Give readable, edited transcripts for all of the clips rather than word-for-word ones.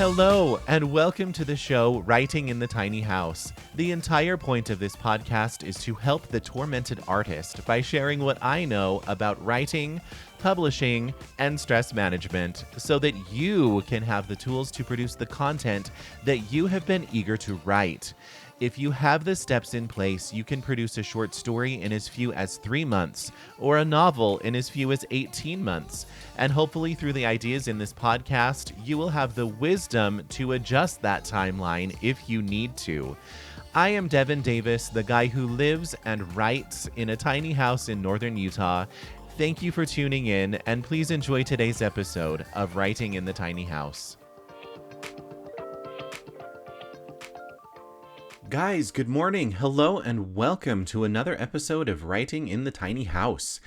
Hello, and welcome to the show Writing in the Tiny House. The entire point of this podcast is to help the tormented artist by sharing what I know about writing, publishing, and stress management so that you can have the tools to produce the content that you have been eager to write. If you have the steps in place, you can produce a short story in as few as 3 months or a novel in as few as 18 months. And hopefully through the ideas in this podcast, you will have the wisdom to adjust that timeline if you need to. I am Devin Davis, the guy who lives and writes in a tiny house in northern Utah. Thank you for tuning in, and please enjoy today's episode of Writing in the Tiny House. Guys, good morning. Hello, and welcome to another episode of Writing in the Tiny House.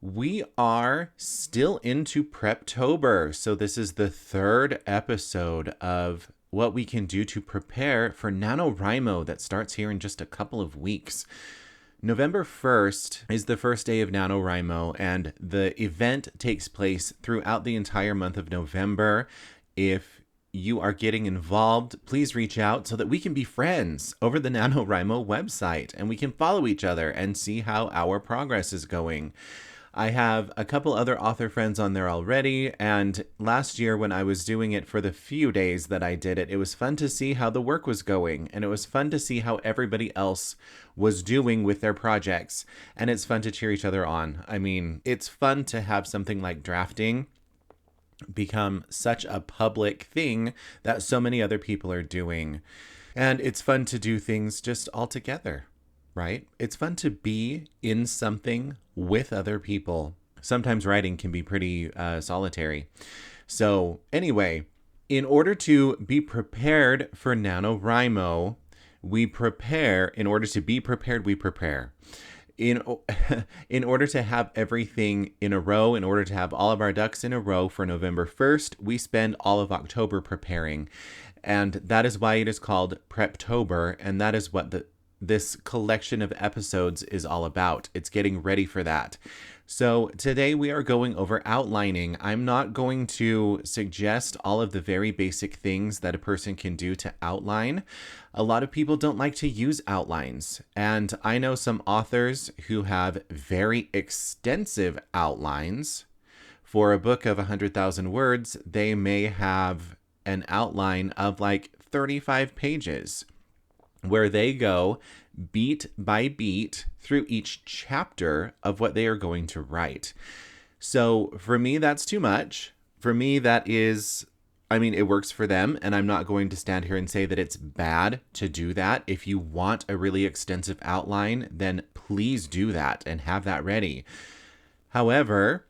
We are still into Preptober, so this is the third episode of what we can do to prepare for NaNoWriMo that starts here in just a couple of weeks. November 1st is the first day of NaNoWriMo, and the event takes place throughout the entire month of November. If you are getting involved, please reach out so that we can be friends over the NaNoWriMo website and we can follow each other and see how our progress is going. I have a couple other author friends on there already, and last year when I was doing it for the few days that I did it, it was fun to see how the work was going, and it was fun to see how everybody else was doing with their projects, and it's fun to cheer each other on. I mean, it's fun to have something like drafting become such a public thing that so many other people are doing. And it's fun to do things just all together, right? It's fun to be in something with other people. Sometimes writing can be pretty solitary. So anyway, in order to be prepared for NaNoWriMo, we prepare. In order to be prepared, we prepare. In order to have everything in a row, in order to have all of our ducks in a row for November 1st, we spend all of October preparing. And that is why it is called Preptober, and that is what this collection of episodes is all about. It's getting ready for that. So today we are going over outlining. I'm not going to suggest all of the very basic things that a person can do to outline. A lot of people don't like to use outlines, and I know some authors who have very extensive outlines. For a book of 100,000 words, they may have an outline of like 35 pages where they go beat by beat through each chapter of what they are going to write. So for me, that's too much. For me, that is, it works for them, and I'm not going to stand here and say that it's bad to do that. If you want a really extensive outline, then please do that and have that ready. However,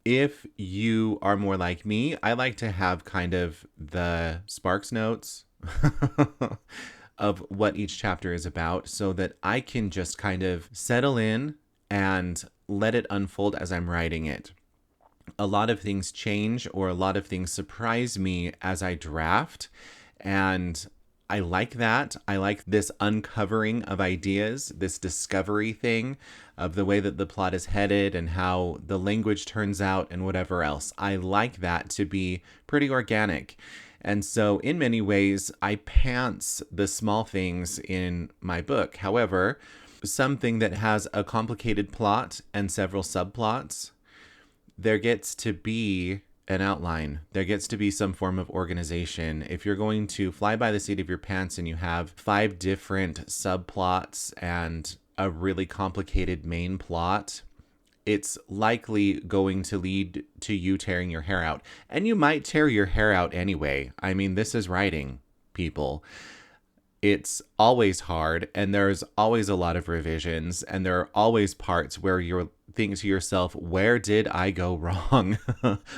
if you are more like me, I like to have kind of the Sparks notes of what each chapter is about so that I can just kind of settle in and let it unfold as I'm writing it. A lot of things change, or a lot of things surprise me as I draft, and I like that. I like this uncovering of ideas, this discovery thing of the way that the plot is headed and how the language turns out and whatever else. I like that to be pretty organic. And so in many ways, I pants the small things in my book. However, something that has a complicated plot and several subplots, there gets to be an outline. There gets to be some form of organization. If you're going to fly by the seat of your pants and you have 5 different subplots and a really complicated main plot, it's likely going to lead to you tearing your hair out. And you might tear your hair out anyway. This is writing, people. It's always hard, and there's always a lot of revisions, and there are always parts where you're thinking to yourself, where did I go wrong?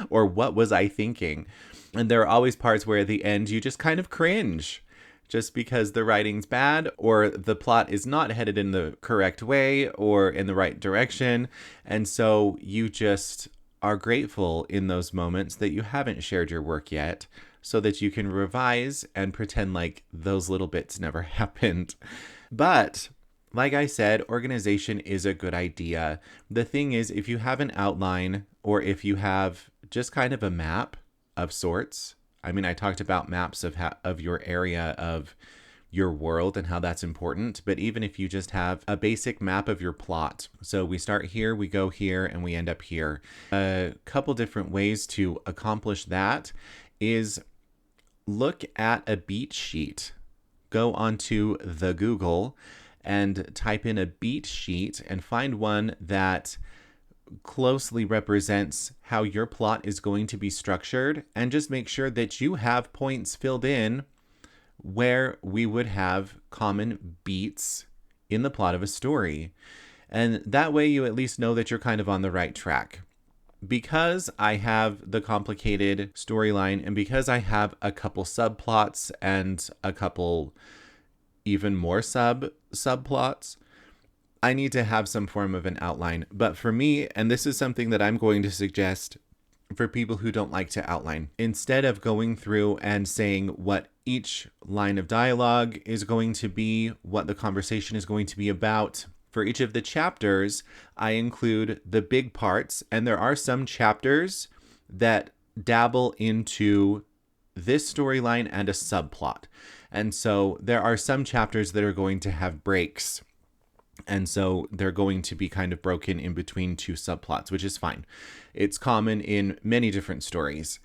Or what was I thinking? And there are always parts where at the end you just kind of cringe, just because the writing's bad or the plot is not headed in the correct way or in the right direction. And so you just are grateful in those moments that you haven't shared your work yet so that you can revise and pretend like those little bits never happened. But like I said, organization is a good idea. The thing is, if you have an outline or if you have just kind of a map of sorts, I mean, I talked about maps of your area of your world and how that's important, but even if you just have a basic map of your plot. So we start here, we go here, and we end up here. A couple different ways to accomplish that is look at a beat sheet. Go onto the Google and type in a beat sheet and find one that closely represents how your plot is going to be structured, and just make sure that you have points filled in where we would have common beats in the plot of a story. And that way you at least know that you're kind of on the right track. Because I have the complicated storyline, and because I have a couple subplots and a couple even more subplots, I need to have some form of an outline. But for me, and this is something that I'm going to suggest for people who don't like to outline, instead of going through and saying what each line of dialogue is going to be, what the conversation is going to be about, for each of the chapters, I include the big parts. And there are some chapters that dabble into this storyline and a subplot. And so there are some chapters that are going to have breaks. And so they're going to be kind of broken in between two subplots, which is fine. It's common in many different stories.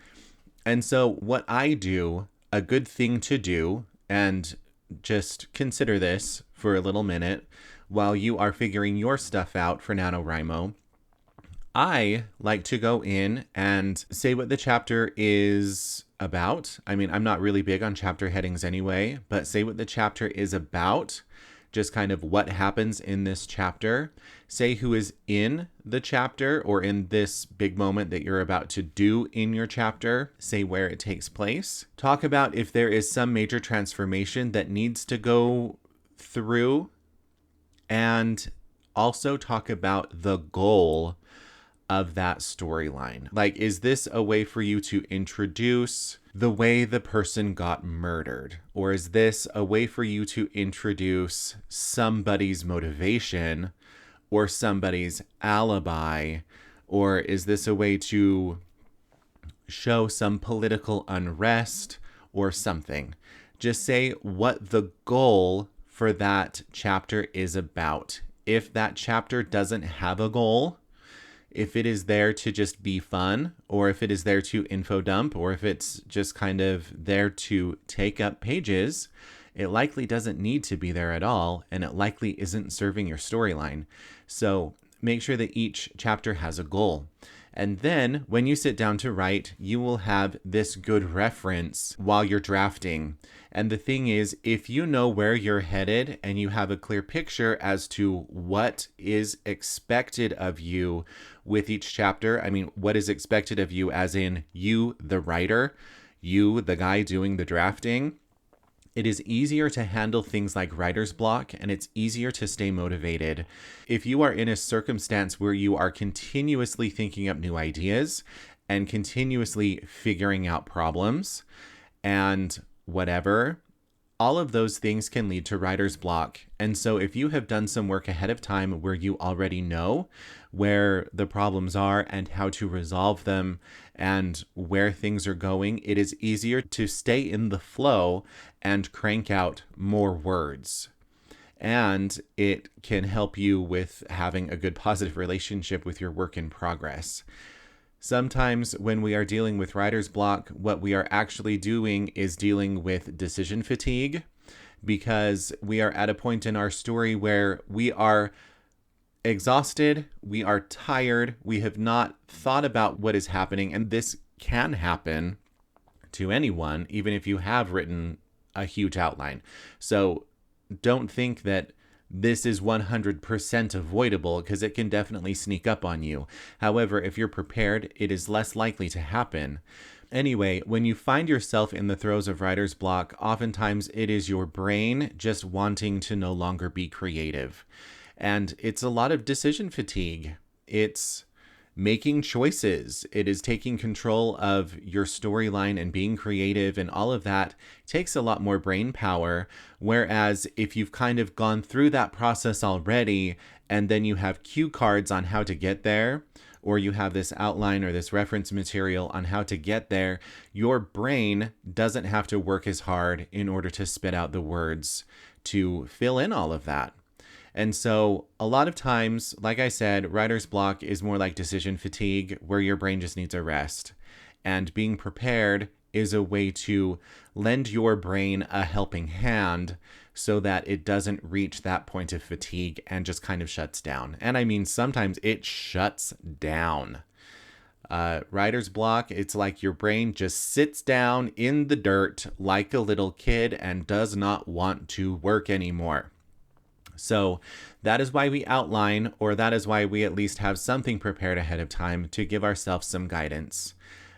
And so what I do, a good thing to do, and just consider this for a little minute while you are figuring your stuff out for NaNoWriMo, I like to go in and say what the chapter is about. I mean, I'm not really big on chapter headings anyway, but say what the chapter is about. Just kind of what happens in this chapter. Say who is in the chapter or in this big moment that you're about to do in your chapter. Say where it takes place. Talk about if there is some major transformation that needs to go through. And also talk about the goal of that storyline. Like, is this a way for you to introduce the way the person got murdered? Or is this a way for you to introduce somebody's motivation or somebody's alibi? Or is this a way to show some political unrest or something? Just say what the goal for that chapter is about. If that chapter doesn't have a goal, if it is there to just be fun, or if it is there to info dump, or if it's just kind of there to take up pages, it likely doesn't need to be there at all, and it likely isn't serving your storyline. So make sure that each chapter has a goal. And then when you sit down to write, you will have this good reference while you're drafting. And the thing is, if you know where you're headed and you have a clear picture as to what is expected of you with each chapter, I mean, what is expected of you as in you, the writer, you, the guy doing the drafting, it is easier to handle things like writer's block, and it's easier to stay motivated. If you are in a circumstance where you are continuously thinking up new ideas and continuously figuring out problems and whatever, all of those things can lead to writer's block. And so if you have done some work ahead of time where you already know where the problems are and how to resolve them and where things are going, it is easier to stay in the flow and crank out more words. And it can help you with having a good positive relationship with your work in progress. Sometimes when we are dealing with writer's block, what we are actually doing is dealing with decision fatigue, because we are at a point in our story where we are exhausted, we are tired, we have not thought about what is happening, and this can happen to anyone, even if you have written a huge outline. So don't think that this is 100% avoidable, because it can definitely sneak up on you. However, if you're prepared, it is less likely to happen. Anyway, when you find yourself in the throes of writer's block, oftentimes it is your brain just wanting to no longer be creative. And it's a lot of decision fatigue. It's making choices. It is taking control of your storyline and being creative, and all of that takes a lot more brain power. Whereas if you've kind of gone through that process already, and then you have cue cards on how to get there, or you have this outline or this reference material on how to get there, your brain doesn't have to work as hard in order to spit out the words to fill in all of that. And so a lot of times, like I said, writer's block is more like decision fatigue, where your brain just needs a rest. And being prepared is a way to lend your brain a helping hand so that it doesn't reach that point of fatigue and just kind of shuts down. And I mean, sometimes it shuts down. Writer's block, it's like your brain just sits down in the dirt like a little kid and does not want to work anymore. So that is why we outline, or that is why we at least have something prepared ahead of time to give ourselves some guidance,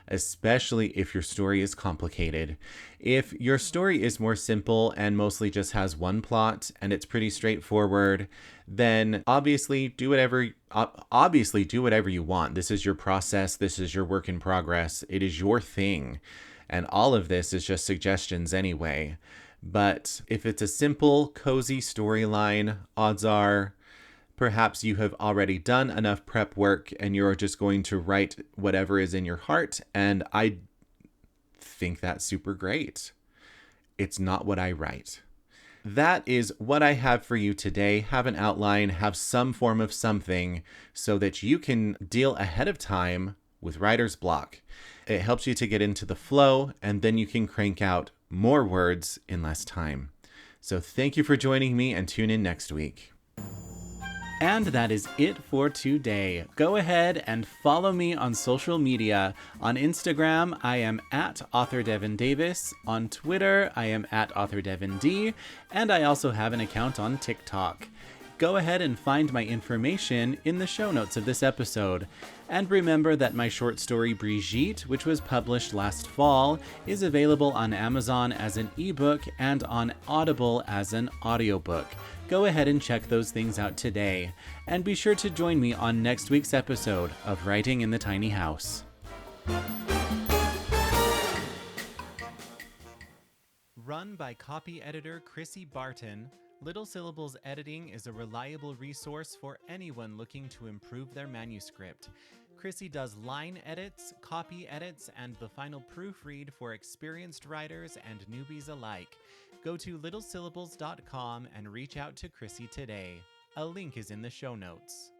especially if your story is complicated. If your story is more simple and mostly just has one plot and it's pretty straightforward, then obviously do whatever you want. This is your process. This is your work in progress. It is your thing. And all of this is just suggestions anyway. But if it's a simple, cozy storyline, odds are perhaps you have already done enough prep work and you're just going to write whatever is in your heart. And I think that's super great. It's not what I write. That is what I have for you today. Have an outline, have some form of something so that you can deal ahead of time with writer's block. It helps you to get into the flow, and then you can crank out more words in less time. So thank you for joining me, and tune in next week. And that is it for today. Go ahead and follow me on social media. On Instagram, I am at Author Devin Davis. On Twitter, I am at Author Devin D. And I also have an account on TikTok. Go ahead and find my information in the show notes of this episode. And remember that my short story Brigitte, which was published last fall, is available on Amazon as an ebook and on Audible as an audiobook. Go ahead and check those things out today. And be sure to join me on next week's episode of Writing in the Tiny House. Run by copy editor Chrissy Barton, Little Syllables Editing is a reliable resource for anyone looking to improve their manuscript. Chrissy does line edits, copy edits, and the final proofread for experienced writers and newbies alike. Go to littlesyllables.com and reach out to Chrissy today. A link is in the show notes.